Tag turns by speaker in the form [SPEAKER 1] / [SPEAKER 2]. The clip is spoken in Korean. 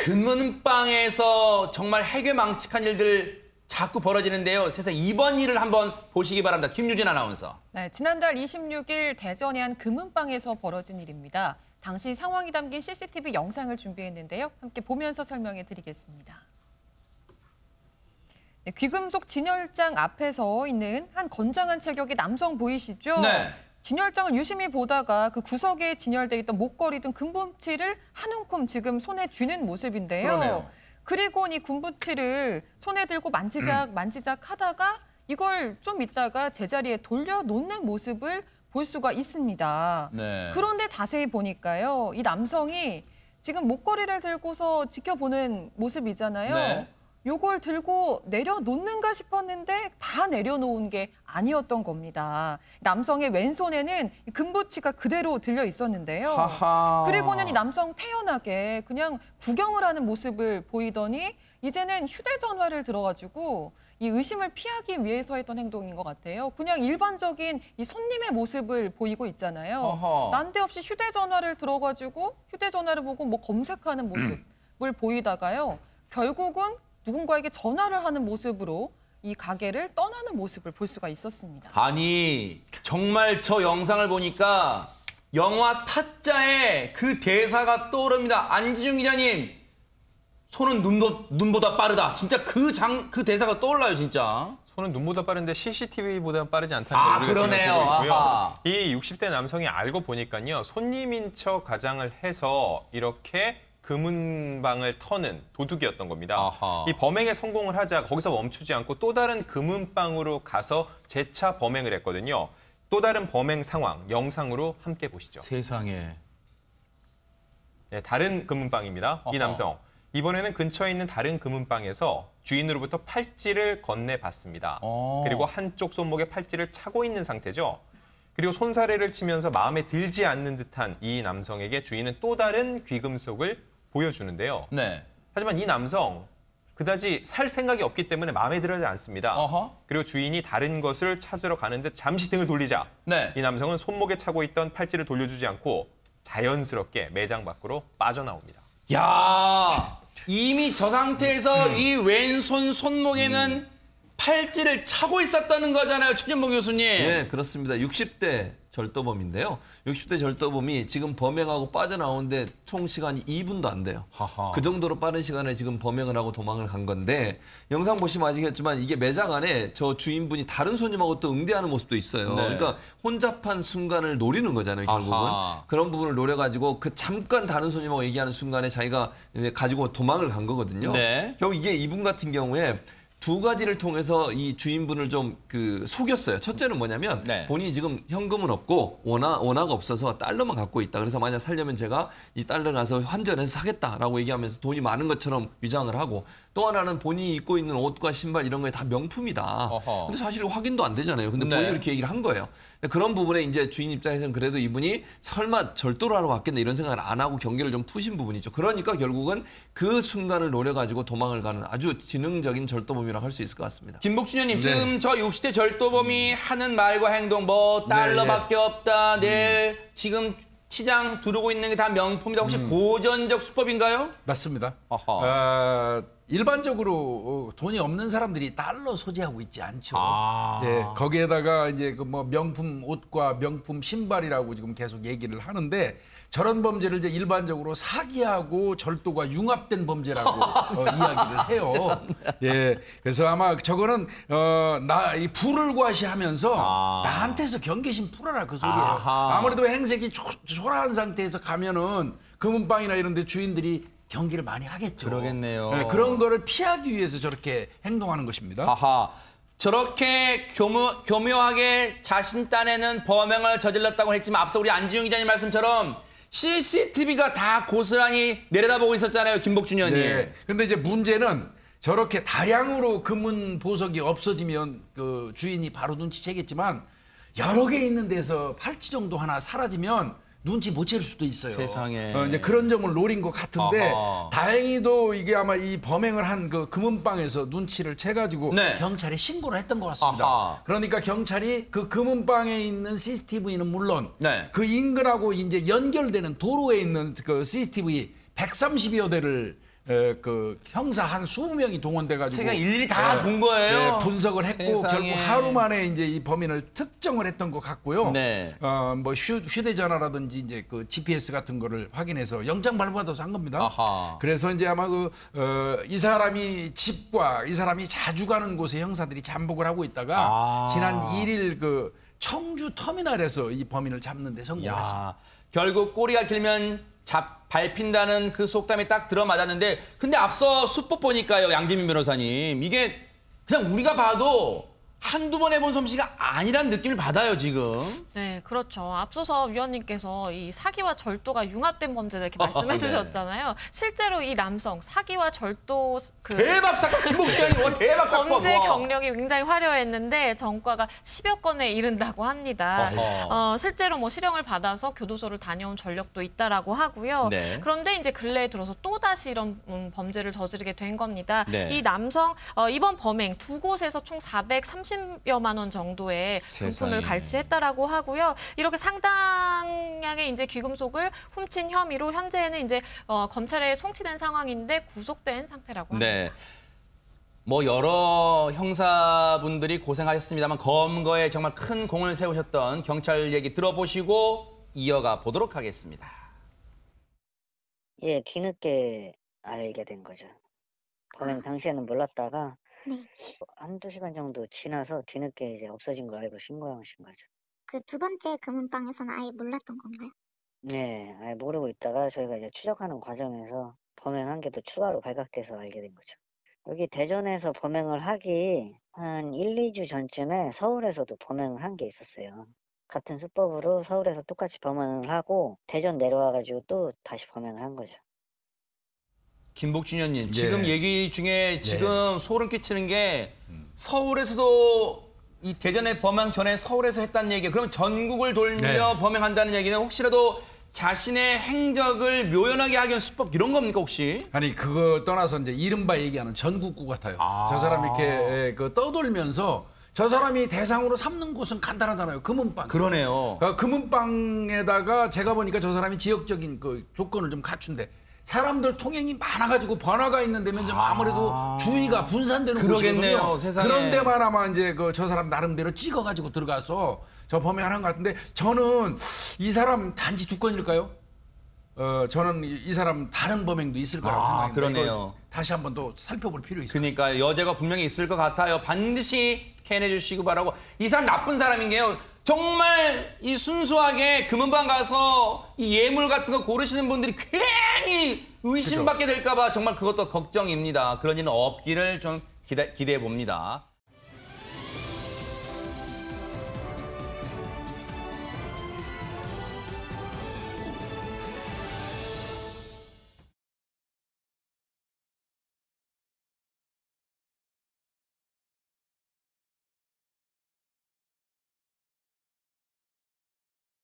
[SPEAKER 1] 금은방에서 정말 해괴망측한 일들 자꾸 벌어지는데요. 세상 이번 일을 한번 보시기 바랍니다. 김유진 아나운서.
[SPEAKER 2] 네, 지난달 26일 대전의 한 금은방에서 벌어진 일입니다. 당시 상황이 담긴 CCTV 영상을 준비했는데요. 함께 보면서 설명해 드리겠습니다. 네, 귀금속 진열장 앞에서 있는 한 건장한 체격의 남성 보이시죠?
[SPEAKER 1] 네.
[SPEAKER 2] 진열장을 유심히 보다가 그 구석에 진열돼 있던 목걸이 등 금붙이를 한 움큼 지금 손에 쥐는 모습인데요.
[SPEAKER 1] 그러네요.
[SPEAKER 2] 그리고 이 금붙이를 손에 들고 만지작 하다가 이걸 좀 있다가 제자리에 돌려놓는 모습을 볼 수가 있습니다.
[SPEAKER 1] 네.
[SPEAKER 2] 그런데 자세히 보니까요. 이 남성이 지금 목걸이를 들고서 지켜보는 모습이잖아요.
[SPEAKER 1] 네.
[SPEAKER 2] 요걸 들고 내려놓는가 싶었는데 다 내려놓은 게 아니었던 겁니다. 남성의 왼손에는 금붙이가 그대로 들려 있었는데요.
[SPEAKER 1] 하하.
[SPEAKER 2] 그리고는 이 남성 태연하게 그냥 구경을 하는 모습을 보이더니 이제는 휴대전화를 들어가지고 이 의심을 피하기 위해서 했던 행동인 것 같아요. 그냥 일반적인 이 손님의 모습을 보이고 있잖아요.
[SPEAKER 1] 어허.
[SPEAKER 2] 난데없이 휴대전화를 들어가지고 휴대전화를 보고 뭐 검색하는 모습을 보이다가요. 결국은 누군가에게 전화를 하는 모습으로 이 가게를 떠나는 모습을 볼 수가 있었습니다.
[SPEAKER 1] 아니 정말 저 영상을 보니까 영화 타짜의 그 대사가 떠오릅니다. 안지중 기자님, 손은 눈보다 빠르다. 진짜 그 대사가 떠올라요, 진짜.
[SPEAKER 3] 손은 눈보다 빠른데 CCTV보다 빠르지 않다는 걸 우리가 지금
[SPEAKER 1] 그러네요.
[SPEAKER 3] 보고 있고요.
[SPEAKER 1] 아하.
[SPEAKER 3] 이 60대 남성이 알고 보니까요. 손님인 척 가장을 해서 이렇게 금은방을 터는 도둑이었던 겁니다.
[SPEAKER 1] 아하.
[SPEAKER 3] 이 범행에 성공을 하자 거기서 멈추지 않고 또 다른 금은방으로 가서 재차 범행을 했거든요. 또 다른 범행 상황 영상으로 함께 보시죠.
[SPEAKER 1] 세상에.
[SPEAKER 3] 네, 다른 금은방입니다. 이
[SPEAKER 1] 어허.
[SPEAKER 3] 남성. 이번에는 근처에 있는 다른 금은방에서 주인으로부터 팔찌를 건네받습니다. 그리고 한쪽 손목에 팔찌를 차고 있는 상태죠. 그리고 손사래를 치면서 마음에 들지 않는 듯한 이 남성에게 주인은 또 다른 귀금속을 보여주는데요.
[SPEAKER 1] 네.
[SPEAKER 3] 하지만 이 남성 그다지 살 생각이 없기 때문에 마음에 들지 않습니다.
[SPEAKER 1] 어허.
[SPEAKER 3] 그리고 주인이 다른 것을 찾으러 가는 듯 잠시 등을 돌리자
[SPEAKER 1] 네.
[SPEAKER 3] 이 남성은 손목에 차고 있던 팔찌를 돌려주지 않고 자연스럽게 매장 밖으로 빠져나옵니다.
[SPEAKER 1] 야, 이미 저 상태에서 이 왼손 손목에는 팔찌를 차고 있었다는 거잖아요, 최진봉 교수님.
[SPEAKER 4] 네, 그렇습니다. 60대 절도범인데요. 60대 절도범이 지금 범행하고 빠져나오는데 총 시간이 2분도 안 돼요.
[SPEAKER 1] 하하.
[SPEAKER 4] 그 정도로 빠른 시간에 지금 범행을 하고 도망을 간 건데 영상 보시면 아시겠지만 이게 매장 안에 저 주인분이 다른 손님하고 또 응대하는 모습도 있어요.
[SPEAKER 1] 네.
[SPEAKER 4] 그러니까 혼잡한 순간을 노리는 거잖아요, 결국은.
[SPEAKER 1] 아하.
[SPEAKER 4] 그런 부분을 노려가지고 그 잠깐 다른 손님하고 얘기하는 순간에 자기가 이제 가지고 도망을 간 거거든요.
[SPEAKER 1] 네.
[SPEAKER 4] 결국 이게 이분 같은 경우에 두 가지를 통해서 이 주인분을 좀 속였어요. 첫째는 뭐냐면
[SPEAKER 1] 네.
[SPEAKER 4] 본인이 지금 현금은 없고 원화가 없어서 달러만 갖고 있다. 그래서 만약 살려면 제가 이 달러 가서 환전해서 사겠다라고 얘기하면서 돈이 많은 것처럼 위장을 하고, 또 하나는 본인이 입고 있는 옷과 신발 이런 거에 다 명품이다.
[SPEAKER 1] 어허.
[SPEAKER 4] 근데 사실 확인도 안 되잖아요. 근데
[SPEAKER 1] 네.
[SPEAKER 4] 본인이 이렇게 얘기를 한 거예요. 그런 부분에 이제 주인 입장에서는 그래도 이분이 설마 절도를 하러 갔겠네 이런 생각을 안 하고 경계를 좀 푸신 부분이죠. 그러니까 결국은 그 순간을 노려가지고 도망을 가는 아주 지능적인 절도범이라고 할 수 있을 것 같습니다.
[SPEAKER 1] 김복준 의원님,
[SPEAKER 4] 네.
[SPEAKER 1] 지금 저 60대 절도범이 하는 말과 행동, 뭐 달러밖에 없다, 지금 시장 두르고 있는 게 다 명품이다. 혹시 고전적 수법인가요?
[SPEAKER 5] 맞습니다.
[SPEAKER 1] 어허.
[SPEAKER 5] 일반적으로 돈이 없는 사람들이 달러 소지하고 있지 않죠.
[SPEAKER 1] 아.
[SPEAKER 5] 예, 거기에다가 이제 그 뭐 명품 옷과 명품 신발이라고 지금 계속 얘기를 하는데, 저런 범죄를 이제 일반적으로 사기하고 절도가 융합된 범죄라고 이야기를 해요. 예, 그래서 아마 저거는 이 불을 과시하면서 나한테서 경계심 풀어라 그 소리예요.
[SPEAKER 1] 아하.
[SPEAKER 5] 아무래도 행색이 초라한 상태에서 가면은 금은방이나 이런 데 주인들이 경기를 많이 하겠죠.
[SPEAKER 1] 그러겠네요.
[SPEAKER 5] 네, 그런 거를 피하기 위해서 저렇게 행동하는 것입니다.
[SPEAKER 1] 하하. 저렇게 교묘하게 자신 딴에는 범행을 저질렀다고 했지만 앞서 우리 안지용 기자님 말씀처럼 CCTV가 다 고스란히 내려다보고 있었잖아요, 김복준 의원님.
[SPEAKER 5] 네. 근데 이제 문제는 저렇게 다량으로 금은 보석이 없어지면 그 주인이 바로 눈치채겠지만, 여러 개 있는 데서 팔찌 정도 하나 사라지면 눈치 못 챌 수도 있어요.
[SPEAKER 1] 세상에.
[SPEAKER 5] 이제 그런 점을 노린 것 같은데,
[SPEAKER 1] 아하.
[SPEAKER 5] 다행히도 이게 아마 이 범행을 한 그 금은방에서 눈치를 채가지고
[SPEAKER 1] 네.
[SPEAKER 5] 경찰에 신고를 했던 것 같습니다.
[SPEAKER 1] 아하.
[SPEAKER 5] 그러니까 경찰이 그 금은방에 있는 CCTV는 물론
[SPEAKER 1] 네.
[SPEAKER 5] 그 인근하고 이제 연결되는 도로에 있는 그 CCTV 130여 대를 그 형사 한 20명이 동원돼가지고
[SPEAKER 1] 제가 일일이 다 본 거예요.
[SPEAKER 5] 분석을 했고
[SPEAKER 1] 세상에.
[SPEAKER 5] 결국 하루 만에 이제 이 범인을 특정을 했던 것 같고요.
[SPEAKER 1] 네.
[SPEAKER 5] 뭐 휴대전화라든지 이제 그 GPS 같은 거를 확인해서 영장 발부받아서 한 겁니다.
[SPEAKER 1] 아하.
[SPEAKER 5] 그래서 이제 아마 이 사람이 집과 이 사람이 자주 가는 곳에 형사들이 잠복을 하고 있다가 지난 1일 그 청주 터미널에서 이 범인을 잡는 데 성공했습니다.
[SPEAKER 1] 야, 결국 꼬리가 길면 밟힌다는 그 속담이 딱 들어맞았는데 근데 앞서 수법 보니까요, 양재민 변호사님, 이게 그냥 우리가 봐도 한두 번 해본 솜씨가 아니란 느낌을 받아요, 지금.
[SPEAKER 6] 네, 그렇죠. 앞서서 위원님께서 이 사기와 절도가 융합된 범죄다 이렇게 말씀해
[SPEAKER 1] 네.
[SPEAKER 6] 주셨잖아요. 실제로 이 남성 사기와 절도
[SPEAKER 1] 대박 사건, 김복주님, 대박 사건.
[SPEAKER 6] 범죄
[SPEAKER 1] 와.
[SPEAKER 6] 경력이 굉장히 화려했는데 전과가 10여 건에 이른다고 합니다. 실제로 뭐 실형을 받아서 교도소를 다녀온 전력도 있다라고 하고요.
[SPEAKER 1] 네.
[SPEAKER 6] 그런데 이제 근래에 들어서 또 다시 이런 범죄를 저지르게 된 겁니다.
[SPEAKER 1] 네.
[SPEAKER 6] 이 남성 이번 범행 두 곳에서 총 430여만 원 정도의
[SPEAKER 1] 세상에.
[SPEAKER 6] 금품을 갈취했다라고 하고요. 이렇게 상당량의 이제 귀금속을 훔친 혐의로 현재는 이제 검찰에 송치된 상황인데 구속된 상태라고 합니다.
[SPEAKER 1] 네. 뭐 여러 형사분들이 고생하셨습니다만 검거에 정말 큰 공을 세우셨던 경찰 얘기 들어보시고 이어가 보도록 하겠습니다.
[SPEAKER 7] 예, 뒤늦게 알게 된 거죠. 범행 당시에는 몰랐다가
[SPEAKER 8] 네.
[SPEAKER 7] 한두 시간 정도 지나서 뒤늦게 이제 없어진 거 알고 신고하신 거죠.
[SPEAKER 8] 그 두 번째 금은방에서는 아예 몰랐던 건가요?
[SPEAKER 7] 네, 아예 모르고 있다가 저희가 이제 추적하는 과정에서 범행 한 개 더 추가로 발각돼서 알게 된 거죠. 여기 대전에서 범행을 하기 한 1, 2주 전쯤에 서울에서도 범행을 한 게 있었어요. 같은 수법으로 서울에서 똑같이 범행을 하고 대전 내려와가지고 또 다시 범행을 한 거죠.
[SPEAKER 1] 김복준 의원님,
[SPEAKER 5] 예.
[SPEAKER 1] 지금 얘기 중에 지금 소름 끼치는 게 서울에서도 이 대전에 범행 전에 서울에서 했다는 얘기, 그러면 전국을 돌며
[SPEAKER 5] 네.
[SPEAKER 1] 범행한다는 얘기는 혹시라도 자신의 행적을 묘연하게 하기 위한 수법 이런 겁니까 혹시?
[SPEAKER 5] 아니 그거 떠나서 이제 이른바 얘기하는 전국구 같아요. 저 사람 이렇게 그 떠돌면서 저 사람이 대상으로 삼는 곳은 간단하잖아요. 금은방.
[SPEAKER 1] 그러네요.
[SPEAKER 5] 금은방에다가 제가 보니까 저 사람이 지역적인 그 조건을 좀 갖춘데 사람들 통행이 많아가지고 번화가 있는 데면 좀 아무래도 주의가 분산되는
[SPEAKER 1] 그러겠네요,
[SPEAKER 5] 곳이거든요.
[SPEAKER 1] 세상에.
[SPEAKER 5] 그런 데만 아마 이제 저 사람 나름대로 찍어가지고 들어가서 저 범행을 한 것 같은데 저는 이 사람 단지 두 건일까요? 저는 이 사람 다른 범행도 있을 거라고 생각합니다.
[SPEAKER 1] 그러네요.
[SPEAKER 5] 이거 다시 한번 또 살펴볼 필요 있어요.
[SPEAKER 1] 그러니까 여죄가 분명히 있을 것 같아요. 반드시 캐내 주시고 바라고. 이 사람 나쁜 사람인 게요. 정말 이 순수하게 금은방 가서 이 예물 같은 거 고르시는 분들이 괜히 의심받게 될까 봐 정말 그것도 걱정입니다. 그런 일은 없기를 좀 기대해 봅니다.